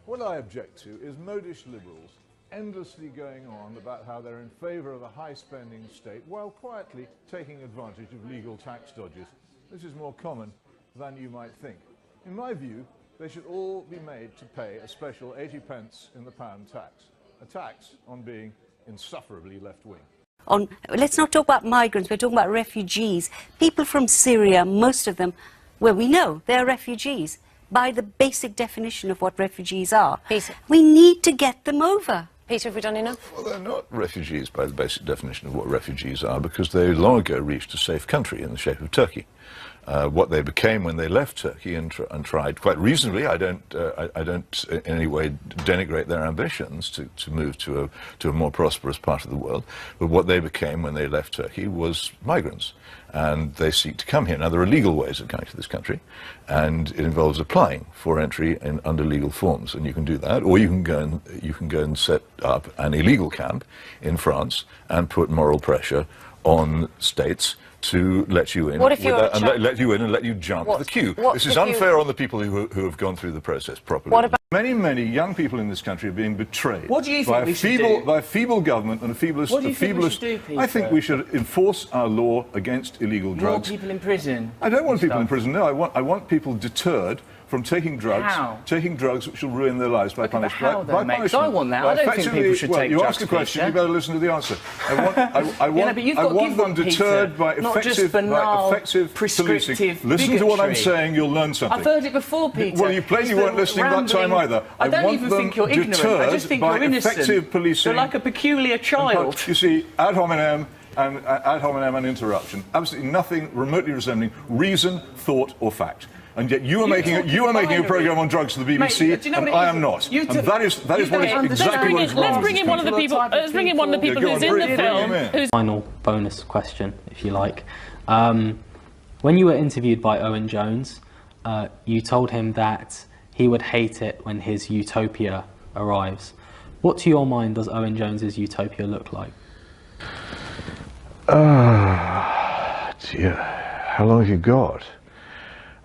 What I object to is modish liberals endlessly going on about how they're in favour of a high-spending state while quietly taking advantage of legal tax dodges. This is more common than you might think. In my view, they should all be made to pay a special 80 pence in the pound tax, a tax on being insufferably left-wing. Let's not talk about migrants, we're talking about refugees. People from Syria, most of them, well, we know they're refugees by the basic definition of what refugees are. Peter. We need to get them over. Peter, have we done enough? Well, they're not refugees by the basic definition of what refugees are, because they long ago reached a safe country in the shape of Turkey. What they became when they left Turkey and tried, quite reasonably, I don't in any way denigrate their ambitions to move to a more prosperous part of the world, but what they became when they left Turkey was migrants, and they seek to come here. Now, there are legal ways of coming to this country, and it involves applying for entry under legal forms, and you can do that, or you can go and set up an illegal camp in France and put moral pressure on states to let you in, let you jump the queue. This is unfair on the people who have gone through the process properly. What about Many young people in this country are being betrayed. What do you think we should do? By a feeble government and a feeblest... What do you think we should do, Peter? I think we should enforce our law against illegal drugs. More people in prison? I don't want people in prison, no. I want people deterred from taking drugs. How? Taking drugs which will ruin their lives by punishment. How, though, mate? Because I want that. I don't think people should take drugs. You ask a question, you better listen to the answer. I want them deterred by effective policing. Listen to what I'm saying, you'll learn something. I've heard it before, Peter. Well, you plainly weren't listening that time either. I don't even think you're ignorant. I just think you're innocent. Effective policing. You're like a peculiar child. You see, ad hominem and interruption. Absolutely nothing remotely resembling reason, thought, or fact. And yet you are making a programme on drugs for the BBC, mate, and I am not. And that is exactly what is wrong. Let's bring in one of the people. Let's bring in one of the people who's in the film. Final bonus question, if you like. When you were interviewed by Owen Jones, you told him that he would hate it when his utopia arrives. What, to your mind, does Owen Jones's utopia look like? Dear, how long have you got?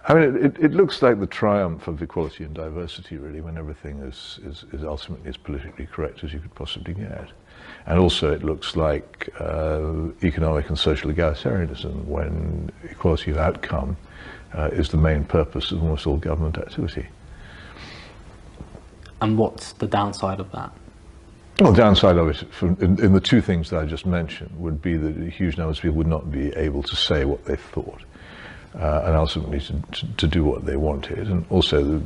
I mean, it looks like the triumph of equality and diversity, really, when everything is ultimately as politically correct as you could possibly get. And also it looks like economic and social egalitarianism, when equality of outcome is the main purpose of almost all government activity. And what's the downside of that? Well, the downside of it, in the two things that I just mentioned, would be that huge numbers of people would not be able to say what they thought. And ultimately to do what they wanted, and also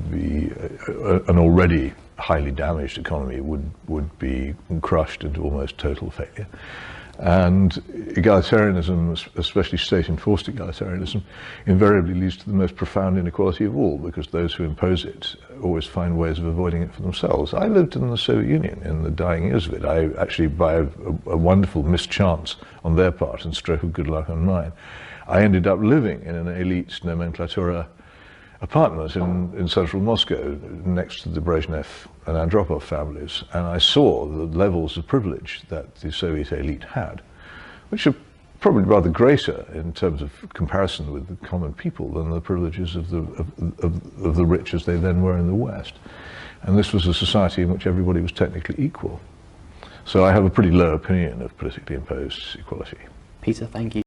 an already highly damaged economy would be crushed into almost total failure. And egalitarianism, especially state-enforced egalitarianism, invariably leads to the most profound inequality of all, because those who impose it always find ways of avoiding it for themselves. I lived in the Soviet Union in the dying years of it. I actually, by a wonderful mischance on their part and stroke of good luck on mine, I ended up living in an elite nomenclatura apartment in central Moscow next to the Brezhnev and Andropov families, and I saw the levels of privilege that the Soviet elite had, which are probably rather greater in terms of comparison with the common people than the privileges of the rich as they then were in the West. And this was a society in which everybody was technically equal. So I have a pretty low opinion of politically imposed equality. Peter, thank you.